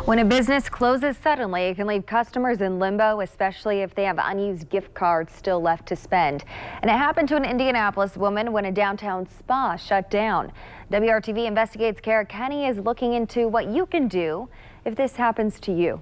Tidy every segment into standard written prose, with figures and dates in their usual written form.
When a business closes suddenly, it can leave customers in limbo, especially if they have unused gift cards still left to spend. And it happened to an Indianapolis woman when a downtown spa shut down. WRTV Investigates Kara Kenny is looking into what you can do if this happens to you.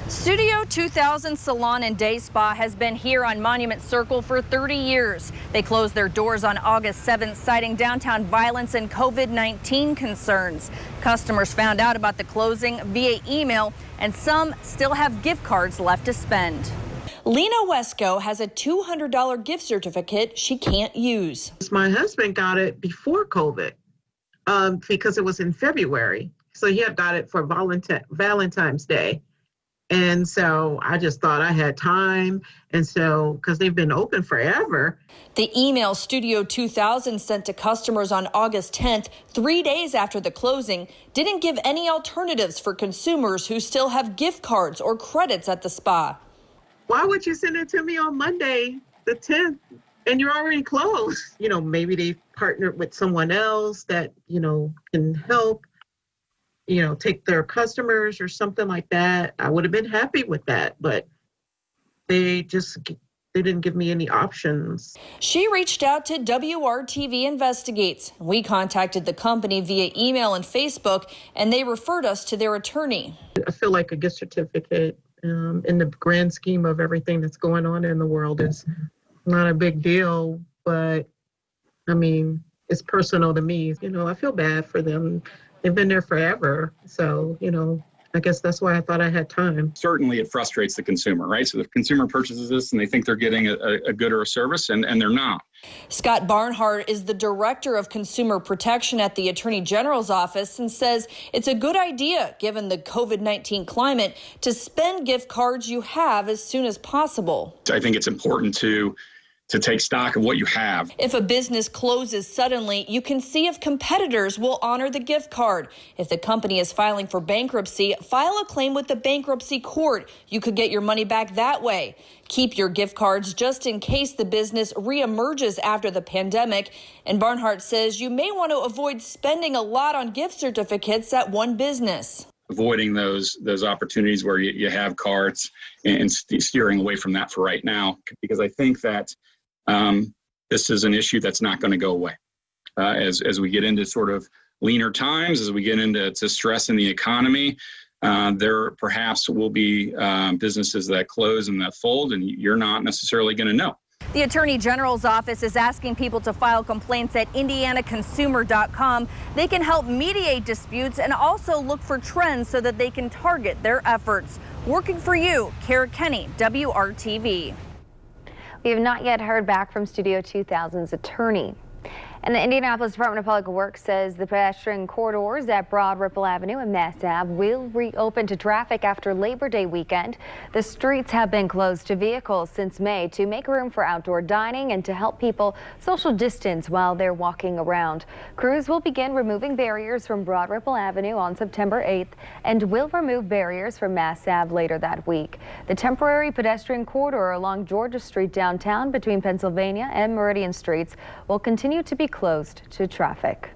Studio 2000 Salon and Day Spa has been here on Monument Circle for 30 years. They closed their doors on August 7th, citing downtown violence and COVID-19 concerns. Customers found out about the closing via email, and some still have gift cards left to spend. Lena Wesco has a $200 gift certificate she can't use. My husband got it before COVID because it was in February. So he had got it for Valentine's Day. And so I just thought I had time. And so, because they've been open forever. The email Studio 2000 sent to customers on August 10th, 3 days after the closing, didn't give any alternatives for consumers who still have gift cards or credits at the spa. Why would you send it to me on Monday, the 10th, and you're already closed? You know, maybe they partnered with someone else that, can help. Take their customers or something like that. I would have been happy with that, but they didn't give me any options. She reached out to WRTV Investigates. We contacted the company via email and Facebook, and they referred us to their attorney. I feel like a gift certificate in the grand scheme of everything that's going on in the world is not a big deal, but I mean, it's personal to me. I feel bad for them. They've been there forever. So, I guess that's why I thought I had time. Certainly it frustrates the consumer, right? So the consumer purchases this and they think they're getting a good or a service, and they're not. Scott Barnhart is the director of consumer protection at the Attorney General's office and says it's a good idea, given the COVID-19 climate, to spend gift cards you have as soon as possible. I think it's important to take stock of what you have. If a business closes suddenly, you can see if competitors will honor the gift card. If the company is filing for bankruptcy, file a claim with the bankruptcy court. You could get your money back that way. Keep your gift cards just in case the business reemerges after the pandemic. And Barnhart says you may want to avoid spending a lot on gift certificates at one business. Avoiding those opportunities where you have cards and steering away from that for right now, because I think that this is an issue that's not going to go away. As we get into sort of leaner times, as we get into stress in the economy, there perhaps will be businesses that close and that fold, and you're not necessarily going to know. The Attorney General's office is asking people to file complaints at indianaconsumer.com. They can help mediate disputes and also look for trends so that they can target their efforts. Working for you, Kara Kenny, WRTV. We have not yet heard back from Studio 2000's attorney. And the Indianapolis Department of Public Works says the pedestrian corridors at Broad Ripple Avenue and Mass Ave will reopen to traffic after Labor Day weekend. The streets have been closed to vehicles since May to make room for outdoor dining and to help people social distance while they're walking around. Crews will begin removing barriers from Broad Ripple Avenue on September 8th and will remove barriers from Mass Ave later that week. The temporary pedestrian corridor along Georgia Street downtown between Pennsylvania and Meridian Streets will continue to be closed to traffic.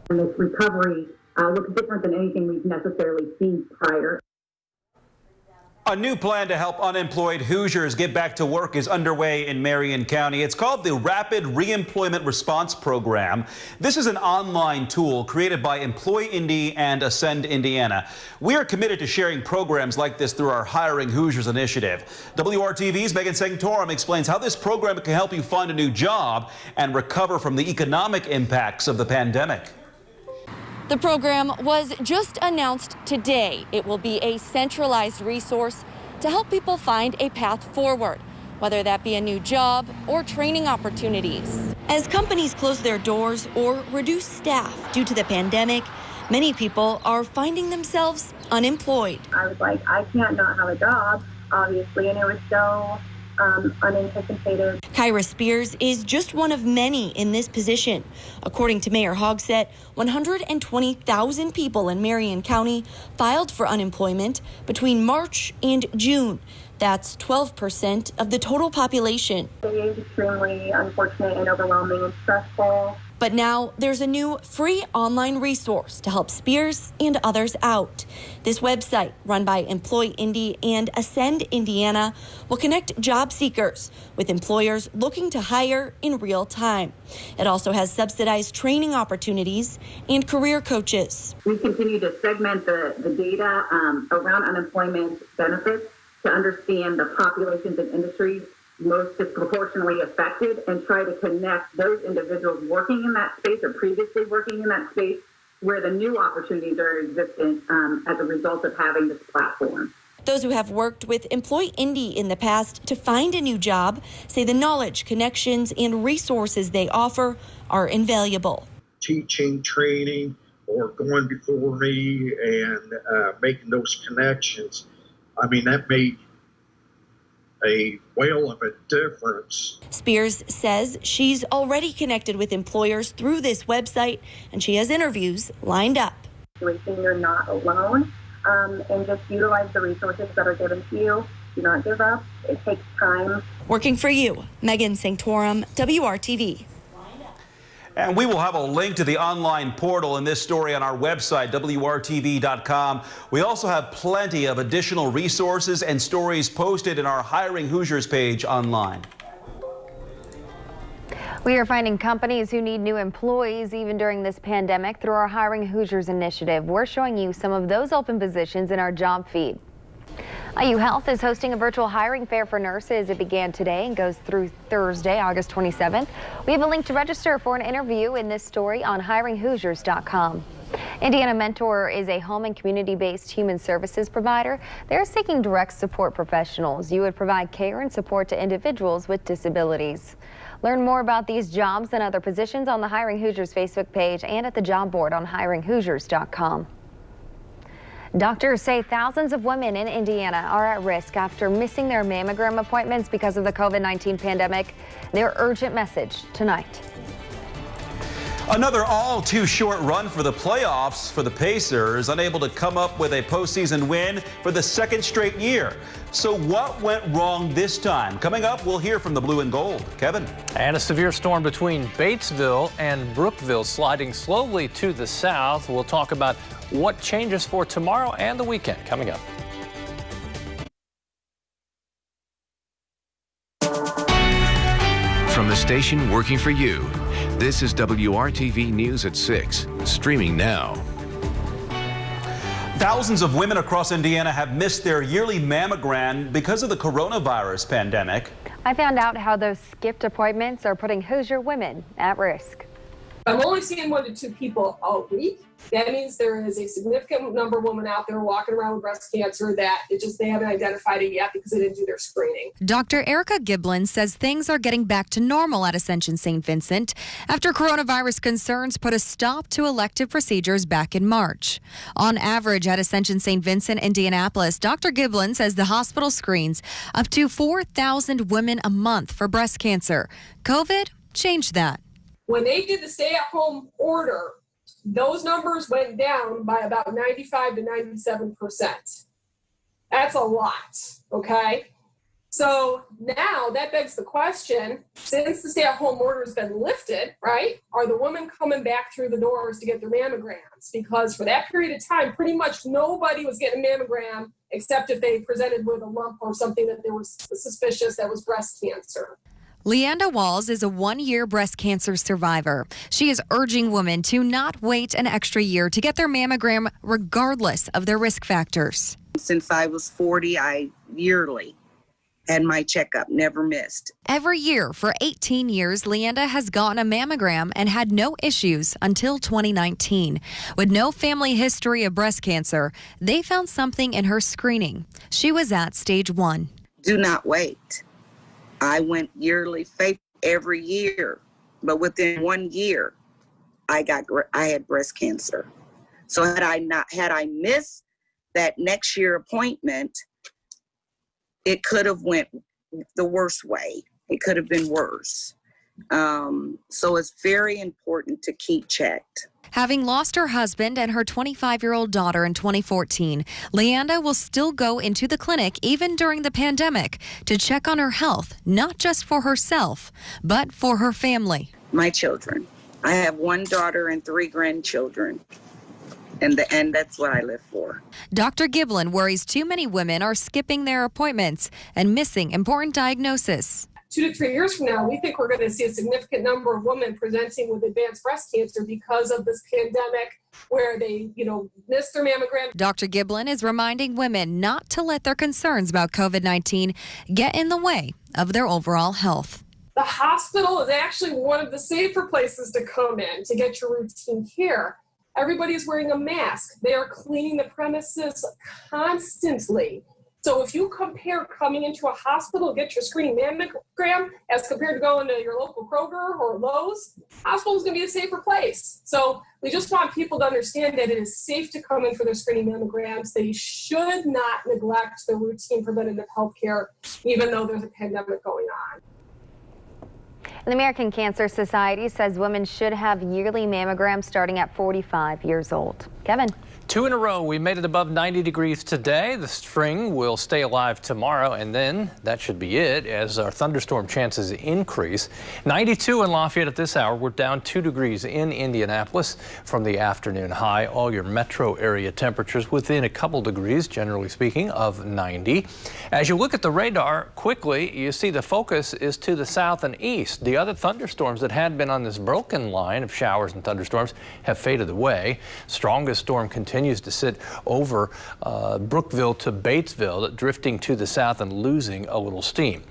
This recovery looks different than anything we've necessarily seen prior. A new plan to help unemployed Hoosiers get back to work is underway in Marion County. It's called the Rapid Reemployment Response Program. This is an online tool created by Employ Indy and Ascend Indiana. We are committed to sharing programs like this through our Hiring Hoosiers initiative. WRTV's Megan Sanctorum explains how this program can help you find a new job and recover from the economic impacts of the pandemic. The program was just announced today. It will be a centralized resource to help people find a path forward, whether that be a new job or training opportunities. As companies close their doors or reduce staff due to the pandemic, many people are finding themselves unemployed. I was like, I can't not have a job, obviously, and it was so unanticipated. Kyra Spears is just one of many in this position. According to Mayor Hogsett, 120,000 people in Marion County filed for unemployment between March and June. That's 12% of the total population. It is extremely unfortunate and overwhelming and stressful. But now there's a new free online resource to help Spears and others out. This website, run by Employ Indy and Ascend Indiana, will connect job seekers with employers looking to hire in real time. It also has subsidized training opportunities and career coaches. We continue to segment the data around unemployment benefits to understand the populations and industries most disproportionately affected and try to connect those individuals working in that space or previously working in that space where the new opportunities are existent as a result of having this platform. Those who have worked with Employ Indy in the past to find a new job say the knowledge, connections, and resources they offer are invaluable. Teaching, training, or going before me and making those connections, I mean, that made a whale of a difference. Spears says she's already connected with employers through this website, and she has interviews lined up. You're not alone, and just utilize the resources that are given to you. Do not give up. It takes time. Working for you, Megan Sanctorum, WRTV. And we will have a link to the online portal in this story on our website, WRTV.com. We also have plenty of additional resources and stories posted in our Hiring Hoosiers page online. We are finding companies who need new employees even during this pandemic through our Hiring Hoosiers initiative. We're showing you some of those open positions in our job feed. IU Health is hosting a virtual hiring fair for nurses. It began today and goes through Thursday, August 27th. We have a link to register for an interview in this story on hiringhoosiers.com. Indiana Mentor is a home and community-based human services provider. They're seeking direct support professionals. You would provide care and support to individuals with disabilities. Learn more about these jobs and other positions on the Hiring Hoosiers Facebook page and at the job board on hiringhoosiers.com. Doctors say thousands of women in Indiana are at risk after missing their mammogram appointments because of the COVID-19 pandemic. Their urgent message tonight. Another all too short run for the playoffs for the Pacers, unable to come up with a postseason win for the second straight year. So what went wrong this time? Coming up, we'll hear from the blue and gold. Kevin. And a severe storm between Batesville and Brookville sliding slowly to the south. We'll talk about what changes for tomorrow and the weekend coming up. From the station working for you, this is WRTV News at 6, streaming now. Thousands of women across Indiana have missed their yearly mammogram because of the coronavirus pandemic. I found out how those skipped appointments are putting Hoosier women at risk. I'm only seeing 1 to 2 people a week. That means there is a significant number of women out there walking around with breast cancer that they haven't identified it yet because they didn't do their screening. Dr. Erica Giblin says things are getting back to normal at Ascension St. Vincent after coronavirus concerns put a stop to elective procedures back in March. On average at Ascension St. Vincent, Indianapolis, Dr. Giblin says the hospital screens up to 4,000 women a month for breast cancer. COVID changed that. When they did the stay-at-home order, those numbers went down by about 95 to 97%. That's a lot, okay? So now that begs the question, since the stay-at-home order has been lifted, right, are the women coming back through the doors to get their mammograms? Because for that period of time, pretty much nobody was getting a mammogram except if they presented with a lump or something that they were suspicious that was breast cancer. Leanda Walls is a 1-year breast cancer survivor. She is urging women to not wait an extra year to get their mammogram regardless of their risk factors. Since I was 40, I yearly had my checkup, never missed. Every year for 18 years, Leanda has gotten a mammogram and had no issues until 2019. With no family history of breast cancer, they found something in her screening. She was at stage 1. Do not wait. I went yearly every year, but within 1 year, I had breast cancer. So had I missed that next year appointment, it could have went the worst way. It could have been worse. So it's very important to keep checked. Having lost her husband and her 25-year-old daughter in 2014, Leanda will still go into the clinic even during the pandemic to check on her health, not just for herself, but for her family. My children. I have one daughter and 3 grandchildren. And that's what I live for. Dr. Giblin worries too many women are skipping their appointments and missing important diagnosis. 2 to 3 years from now, we think we're going to see a significant number of women presenting with advanced breast cancer because of this pandemic, where they, missed their mammogram. Dr. Giblin is reminding women not to let their concerns about COVID-19 get in the way of their overall health. The hospital is actually one of the safer places to come in to get your routine care. Everybody's wearing a mask. They are cleaning the premises constantly. So if you compare coming into a hospital to get your screening mammogram as compared to going to your local Kroger or Lowe's, hospital is going to be a safer place. So we just want people to understand that it is safe to come in for their screening mammograms. They should not neglect their routine preventative health care, even though there's a pandemic going on. The American Cancer Society says women should have yearly mammograms starting at 45 years old. Kevin. 2 in a row. We made it above 90 degrees today. The string will stay alive tomorrow, and then that should be it as our thunderstorm chances increase. 92 in Lafayette at this hour. We're down 2 degrees in Indianapolis from the afternoon high. All your metro area temperatures within a couple degrees, generally speaking, of 90. As you look at the radar quickly, you see the focus is to the south and east. The other thunderstorms that had been on this broken line of showers and thunderstorms have faded away. Strongest storm continues to sit over Brookville to Batesville, drifting to the south and losing a little steam.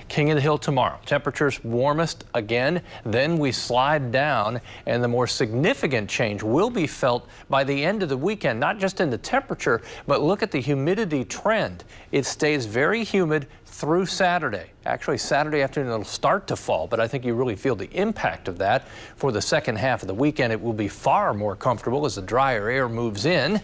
King of the Hill tomorrow. Temperatures warmest again, then we slide down, and the more significant change will be felt by the end of the weekend, not just in the temperature, but look at the humidity trend. It stays very humid through Saturday. Actually, Saturday afternoon it'll start to fall, but I think you really feel the impact of that for the second half of the weekend. It will be far more comfortable as the drier air moves in.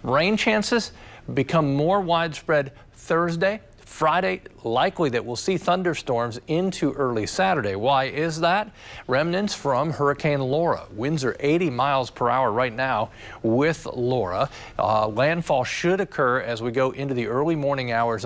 Rain chances become more widespread Thursday. Friday, likely that we'll see thunderstorms into early Saturday. Why is that? Remnants from Hurricane Laura. Winds are 80 miles per hour right now with Laura. Landfall should occur as we go into the early morning hours